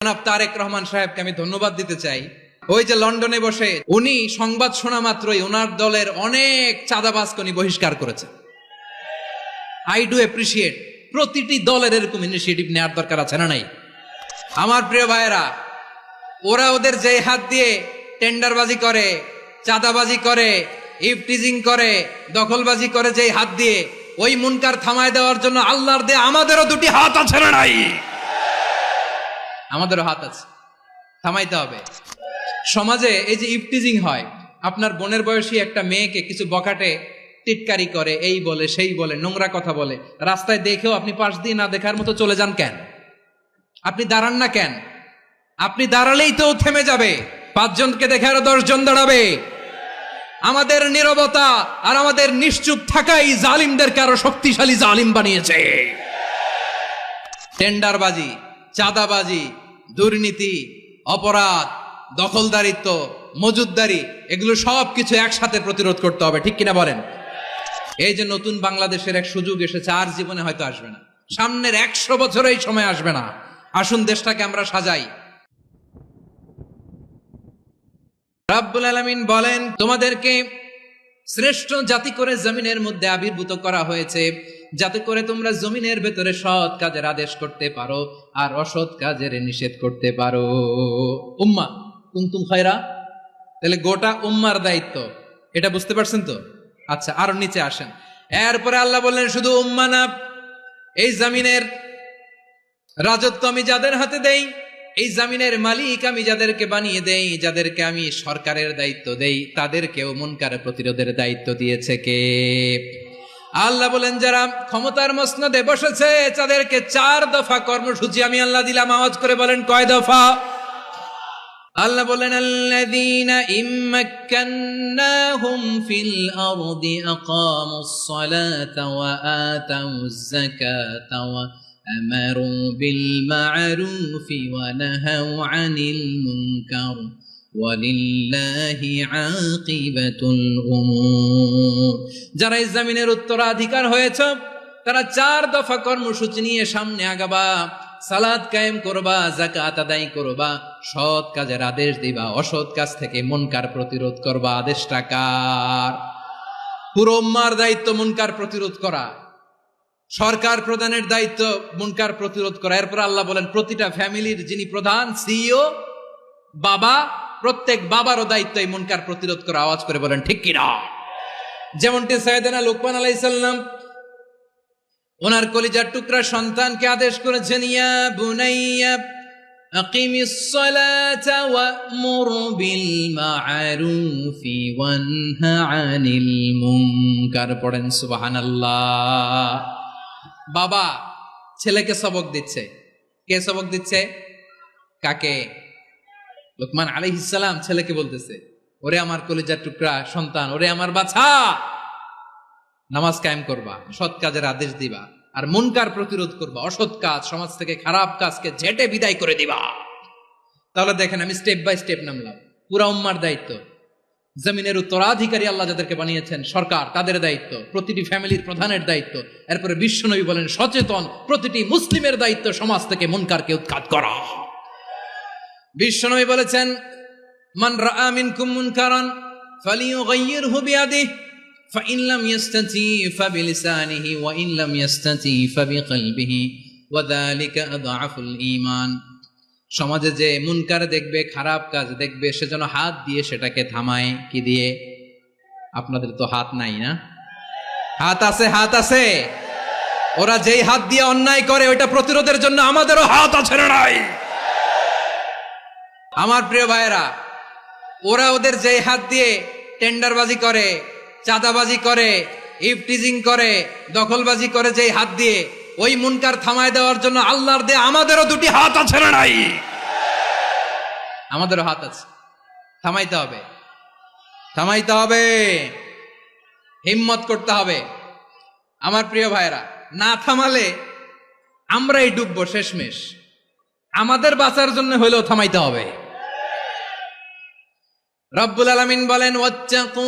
জনাব তারেক রহমান সাহেবকে আমি ধন্যবাদ দিতে চাই। ওই যে লন্ডনে বসে উনি সংবাদ শোনা মাত্রই ওনার দলের অনেক চাঁদাবাজকে উনি বহিষ্কার করেছে। I do appreciate. প্রতিটি দলের এরকম ইনিশিয়েটিভ নেওয়ার দরকার আছে না নাই? আমার প্রিয় ভাইয়েরা, ওরা ওদের যে হাত দিয়ে টেন্ডারবাজি করে, চাঁদাবাজি করে, ইফটিজিং করে, দখলবাজি করে, যে হাত দিয়ে ওই মুনকার থামায় দেওয়ার জন্য আল্লাহর দিয়ে আমাদেরও দুটি হাত আছে না নাই? আমাদেরও হাত আছে, থামাইতে হবে। সমাজে এই যে ইফটিজিং হয়, আপনার বোনের বয়সী একটা মেয়েকে কিছু বখাটে টিটকারি করে, এই বলে সেই বলে, নোংরা কথা বলে, রাস্তায় দেখেও আপনি পাশ দিয়ে না দেখার মতো চলে যান কেন? আপনি দাঁড়ান না কেন? আপনি দাঁড়ালেই তো থেমে যাবে, 5 জনকে দেখে আরো 10 জন দাঁড়াবে। আমাদের নীরবতা আর আমাদের নিশ্চুপ থাকাই জালিমদেরকে আরো শক্তিশালী জালিম বানিয়েছে। টেন্ডারবাজি, চাঁদাবাজি, দুর্নীতি, অপরাধ, দখলদারিত্ব, মজুদদারি, এগুলো সব কিছু একসাথে প্রতিরোধ করতে হবে, ঠিক কিনা বলেন? এই যে নতুন বাংলাদেশের এক সুযোগ এসেছে, আর জীবনে হয়তো আসবে না, সামনের 100 বছর এই সময় আসবে না। আসুন দেশটাকে আমরা সাজাই। রাব্বুল আলামিন বলেন, তোমাদেরকে শ্রেষ্ঠ জাতি করে জমিনের মধ্যে আবির্ভূত করা হয়েছে, যাতে করে তোমরা জমিনের ভেতরে সৎ কাজের আদেশ করতে পারো আর অসৎ কাজের নিষেধ করতে পারো। উম্মাহ কুনতুম খায়রা, তাহলে গোটা উম্মার দায়িত্ব, এটা বুঝতে পারছেন তো? আচ্ছা, আরো নিচে আসেন। এরপরে আল্লাহ বললেন, শুধু উম্মাহ না, এই জমিনের রাজত্ব আমি যাদের হাতে দেই, এই জমিনের মালিক আমি যাদেরকে বানিয়ে দেই, যাদেরকে আমি সরকারের দায়িত্ব দেই, তাদেরকেও মুনকার প্রতিরোধের দায়িত্ব দিয়েছে কে? আল্লাহ বলেন, যারা ক্ষমতার মসনদে বসেছে তাদেরকে 4 দফা কর্মসূচি আমি আল্লাহ দিলাম। আওয়াজ করে বলেন, কয় দফা? আল্লাহ বলেন, আল্লাযীনা ইম্মাক্কান্নাহুম ফিল আরদি আকামুস সালাতা ওয়া আতাউয যাকাতা ওয়া আমারু বিল মা'রুফি ওয়া নাহাউ আনিল মুনকার ওয়ালিল্লাহি আকিবাতুল উমুর। যারা এই জমিনের উত্তরাধিকার হয়েছে তারা 4 দফা কর্মসূচি নিয়ে সামনে আগাবা। সালাত কায়েম করবা, যাকাত আদায় করবা, সৎ কাজের আদেশ দিবা, অসৎ কাজ থেকে মুনকার প্রতিরোধ করবা। আদেশটা কার? পুরো উম্মার দায়িত্ব মুনকার প্রতিরোধ করা, সরকার প্রধানের দায়িত্ব মুনকার প্রতিরোধ করা। এরপর আল্লাহ বলেন, প্রতিটা ফ্যামিলির যিনি প্রধান, সিইও, বাবা, প্রত্যেক বাবারও দায়িত্ব এই মুনকার প্রতিরোধ করা। আওয়াজ করে বলেন, ঠিক কিনা? যেমনটি সাইয়েদনা লুকমান আলাইহিস সালাম ওনার কলিজার টুকরা সন্তানকে আদেশ করেছেন, ইয়া বুনাইয়া আকিমিস সালাতা ওয়া'মুর বিল মা'রুফি ওয়ানহা আনিল মুনকার। পড়েন সুবহানাল্লাহ। বাবা ছেলেকে সবক দিচ্ছে। কে সবক দিচ্ছে? কাকে? লুকমান আলাইহিস সালাম ছেলেকে বলতেছে, ওরে আমার কলিজার টুকরা সন্তান, ওরে আমার বাছা, নামাজ কায়েম করবা, সৎ কাজের আদেশ দিবা, আর মুনকার প্রতিরোধ করবা, অসৎ কাজ, সমাজ থেকে খারাপ কাজকে ঝেঁটে বিদায় করে দিবা। তাহলে দেখেন, আমি স্টেপ বাই স্টেপ নামলাম। পুরা উম্মার দায়িত্ব, জমিনের উত্তরাধিকারী আল্লাহ যাদেরকে বানিয়েছেন সরকার, তাদের দায়িত্ব, প্রতিটি ফ্যামিলির প্রধানের দায়িত্ব। এরপরে বিশ্বনবী বলেন, সচেতন প্রতিটি মুসলিমের দায়িত্ব সমাজ থেকে মুনকারকে উৎখাত করা। বিশ্বনবী বলেছেন, মান রাআ মিনকুম মুনকারান ফালিয়ুগাইয়িরহু বিয়াদিহি فإن لم يستطع فبلسانه وإن لم يستطع فبقلبه وذلك أضعف الإيمان। সমাজে যে মুনকার দেখবে, খারাপ কাজ দেখবে, সেজন্য হাত দিয়ে সেটাকে থামায়। কি দিয়ে? আপনাদের তো হাত নাই না? হাত আছে, হাত আছে। ওরা যেই হাত দিয়ে অন্যায় করে ওইটা প্রতিরোধের জন্য আমাদেরও হাত আছে না নাই? আমার প্রিয় ভাইয়েরা, ওরা ওদের যেই হাত দিয়ে টেন্ডারবাজি করে, চাঁদাবাজি করে, ইফটিজিং করে, দখলবাজি করে, যে হাত দিয়ে ওই মুনকার থামায় দেওয়ার জন্য আল্লাহর দিয়ে আমাদেরও দুটি হাত আছে না নাই? আমাদেরও হাত আছে, থামাইতে হবে, থামাইতে হবে, হিম্মত করতে হবে। আমার প্রিয় ভাইরা, না থামালে আমরাই ডুববো শেষমেশ। আমাদের বাঁচার জন্য হলেও থামাইতে হবে। রব্বুল আলামিন বলেন, ওয়াত্তাকু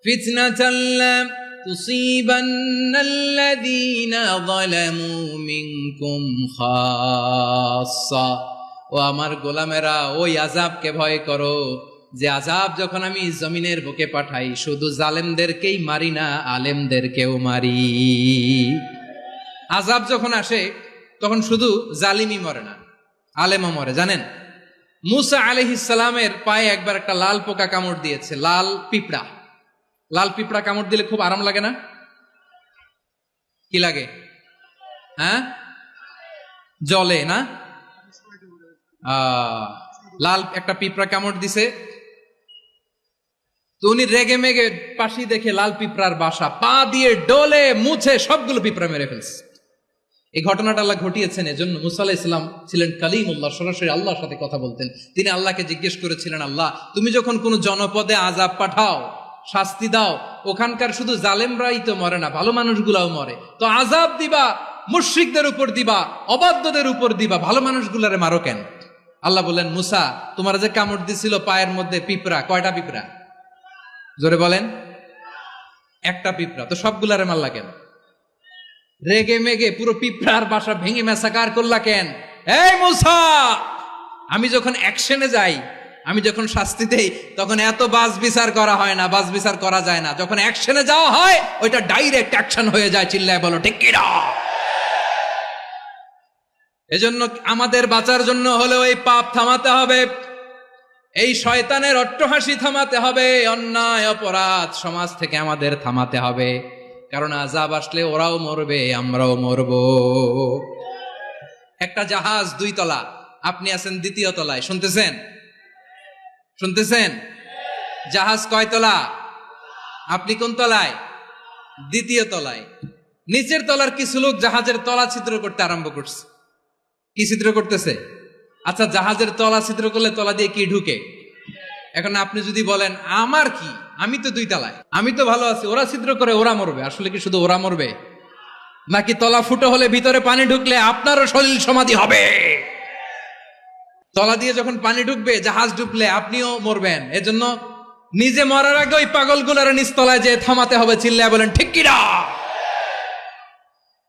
ফিতনাতাল লা তুসিবান্নাল্লাযীনা যালামু মিনকুম খাসসা ও আমার গোলামেরা, ওই আযাবকে ভয় করো যে আযাব যখন আমি জমিনের বুকে পাঠাই শুধু জালেমদেরকেই মারি না, আলেমদেরকেও মারি। আযাব যখন আসে তখন শুধু জালিমই মরে না, আলেমও মরে। জানেন, মুসা আলাইহিস সালামের পায়ে একবার একটা লাল পোকা কামড় দিয়েছে, লাল পিঁপড়া। লাল পিঁপড়া কামড় দিলে খুব আরাম লাগে না? কি লাগে? হ্যাঁ, জলে না? লাল একটা পিঁপড়া কামড় দিছে, তো উনি রেগে মেগে পাশি দেখে লাল পিঁপড়ার বাসা, পা দিয়ে ডলে মুছে সবগুলো পিঁপড়া মেরে ফেলছে। এই ঘটনাটা আল্লাহ ঘটিয়েছেন এজন্য মুসা আলাইহিস সালাম ছিলেন কালিমুল্লাহ, সরাসরি আল্লাহর সাথে কথা বলতেন। তিনি আল্লাহকে জিজ্ঞেস করেছিলেন, আল্লাহ তুমি যখন কোন জনপদে আযাব পাঠাও, শাস্তি দাও, ওখানকার শুধু জালেমরাই তো মরে না, ভালো মানুষগুলাও মরে, তো আযাব দিবা মুশরিকদের উপর দিবা, অবাধ্যদের উপর দিবা, ভালো মানুষগুলারে মারো কেন? আল্লাহ বললেন, মুসা তোমার যে কামড় দিছিল পায়ের মধ্যে পিঁপড়া, কয়টা পিঁপড়া? জোরে বলেন। একটা পিঁপড়া, তো সবগুলারে মারলা কেন? রেগে মেগে পুরো পিঁপড়ার বাসা ভেঙে ম্যাসাকার করলা কেন? এই মুসা, আমি যখন অ্যাকশনে যাই, আমি যখন শাস্তি দেই, তখন এত বাস বিচার করা হয় না, বাস বিচার করা যায় না। যখন অ্যাকশনে যাওয়া হয় ওইটা ডাইরেক্ট অ্যাকশন হয়ে যায়। চিল্লায় বলো ঠিক কিনা? এজন্য আমাদের বাঁচার জন্য হলেও এই পাপ থামাতে হবে, এই শয়তানের অট্টহাসি থামাতে হবে, অন্যায় অপরাধ সমাজ থেকে আমাদের থামাতে হবে। কারণ আযাব আসলে ওরাও মরবে, আমরাও মরব। একটা জাহাজ 2 তলা, আপনি আছেন 2য় তলায়, শুনতেছেন? শুনতেছেন? জাহাজ কয় তলা? আপনি কোন তলায়? 2য় তলায়। নিচের তলার কিছু লোক জাহাজের তলা ছিদ্র করতে আরম্ভ করছে। কি ছিদ্র করতেছে? আচ্ছা, জাহাজের তলা ছিদ্র করলে তলা দিয়ে কি ঢুকে? এখন আপনি যদি বলেন আমার কি, আমি তো 2 তলায়, আমি তো ভালো আছি, ওরা ছিদ্র করে ওরা মরবে, আসলে কি শুধু ওরা মরবে? নাকি তলা ফুটো হলে ভিতরে পানি ঢুকলে আপনারও সলিল সমাধি হবে? তলা দিয়ে যখন পানি ঢুকবে, জাহাজ ঢুকলে আপনিও মরবেন। এজন্য নিজে মরার আগে ওই পাগলগুলোর নিচতলায় যে থামাতে হবে। চিল্লায় বলেন ঠিক কিনা?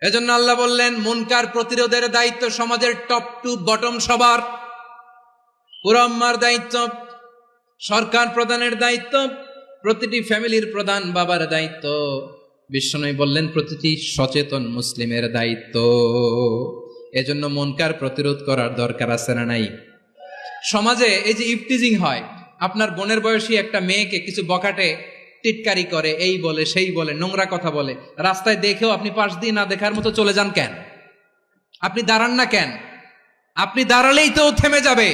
এজন্য আল্লাহ বললেন, মুনকার প্রতিরোধের দায়িত্ব সমাজের টপ টু বটম সবার। পুরো আম্মার দায়িত্ব, সরকার প্রধানের দায়িত্ব, প্রতিটি ফ্যামিলির প্রধান বাবার দায়িত্ব, বিশ্বনবী বললেন প্রতিটি সচেতন মুসলিমের দায়িত্ব। এজন্য মুনকার প্রতিরোধ করার দরকার আছে না নাই? সমাজে এই যে ইফটিজিং হয়, আপনার বোনের বয়সী একটা মেয়েকে কিছু বখাটে টিটকারি করে, এই বলে সেই বলে, নোংরা কথা বলে, রাস্তায় দেখেও আপনি পাশ দিয়ে না দেখার মতো চলে যান কেন? আপনি দাঁড়ান না কেন? আপনি দাঁড়ালেই তো থেমে যাবে,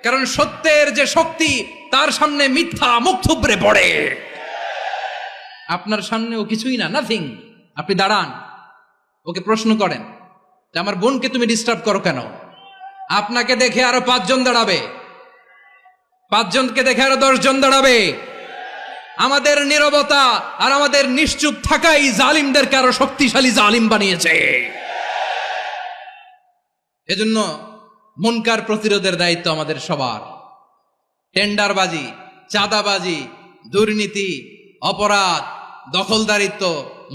কারণ সত্যের যে শক্তি তার সামনে মিথ্যা মুখ থুবড়ে পড়ে। আপনার সামনে ও কিছুই না, নাথিং। আপনি দাঁড়ান, ওকে প্রশ্ন করেন যে আমার বোনকে তুমি ডিস্টার্ব করো কেন? আপনাকে দেখে আরো 5 জন দাঁড়াবে, 5 জনকে দেখে আরো 10 জন দাঁড়াবে। আমাদের নীরবতা আর আমাদের নিশ্চুপ থাকাই জালিমদেরকে আরো শক্তিশালী জালিম বানিয়েছে। এজন্য মুনকার প্রতিরোধের দায়িত্ব আমাদের সবার। টেন্ডারবাজি, চাঁদাবাজি, দুর্নীতি, অপরাধ, দখলদারিত্ব,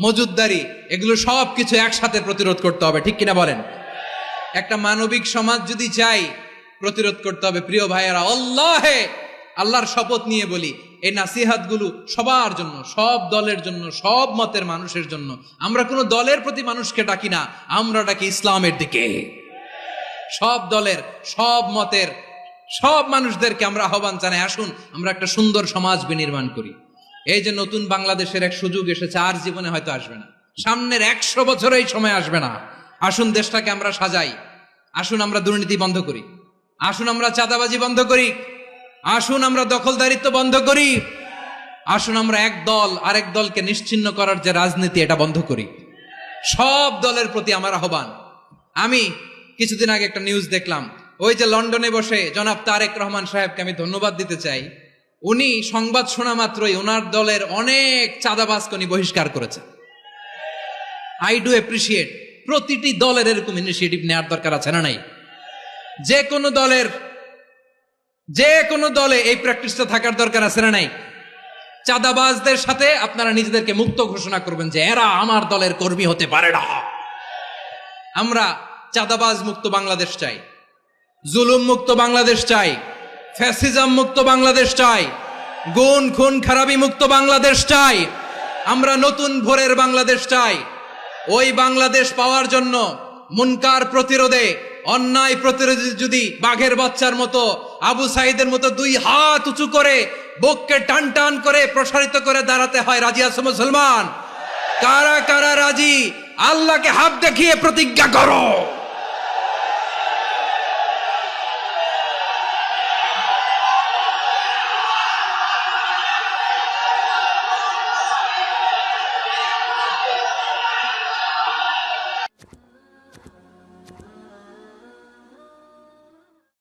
মজুদদারি, এগুলো সব কিছু একসাথে প্রতিরোধ করতে হবে। ঠিক কিনা বলেন? একটা মানবিক সমাজ যদি চাই, প্রতিরোধ করতে হবে। প্রিয় ভাইয়েরা, আল্লাহর শপথ নিয়ে বলি, এই নাসিহাতগুলো সবার জন্য, সব দলের জন্য, সব মতের মানুষের জন্য। আমরা কোনো দলের প্রতি মানুষকে ডাকি না, আমরা ডাকি ইসলামের দিকে। সব দলের, সব মতের, সব মানুষদেরকে আমরা আহ্বান জানাই, আসুন আমরা একটা সুন্দর সমাজ বিনির্মাণ করি। এই যে নতুন বাংলাদেশের এক সুযোগ এসেছে, আর জীবনে হয়তো আসবে না, সামনের 100 বছরে এই সময় আসবে না। আসুন দেশটাকে আমরা সাজাই, আসুন আমরা দুর্নীতি বন্ধ করি, আসুন আমরা চাঁদাবাজি বন্ধ করি, আসুন আমরা দখলদারিত্ব বন্ধ করি, আসুন আমরা এক দল আরেক দলকে নিশ্চিহ্ন করার যে রাজনীতি, এটা বন্ধ করি। সব দলের প্রতি আমার আহ্বান। আমি কিছুদিন আগে একটা নিউজ দেখলাম, ওই যে লন্ডনে বসে জনাব তারেক রহমান সাহেবকে আমি ধন্যবাদ দিতে চাই। উনি সংবাদ শোনা মাত্রই ওনার দলের অনেক চাঁদাবাজকে উনি বহিষ্কার করেছে। I do appreciate. প্রতিটি দলের এরকম ইনিশিয়েটিভ নেওয়ার দরকার আছে না নাই? যে কোনো দলে এই প্র্যাকটিসটা থাকার দরকার আছে না নাই? চাঁদাবাজদের সাথে আপনারা নিজেদেরকে মুক্ত ঘোষণা করবেন যে এরা আমার দলের কর্মী হতে পারে না। আমরা চাঁদাবাজ মুক্ত বাংলাদেশ চাই। জুলুম মুক্ত বাংলাদেশ চাই, ফ্যাসিজম মুক্ত বাংলাদেশ চাই, গুণ খুন খারাপি মুক্ত বাংলাদেশ চাই। আমরা নতুন ভোরের বাংলাদেশ চাই। ওই বাংলাদেশ পাওয়ার জন্য মুনকার প্রতিরোধে, অন্যায় প্রতিরোধে যদি বাঘের বাচ্চার মতো, আবু সাইদের মতো দুই হাত উঁচু করে বুককে টান টান করে প্রসারিত করে দাঁড়াতে হয়, রাজি আছো মুসলমান? কারা কারা রাজি? আল্লাহকে হাত দেখিয়ে প্রতিজ্ঞা করো।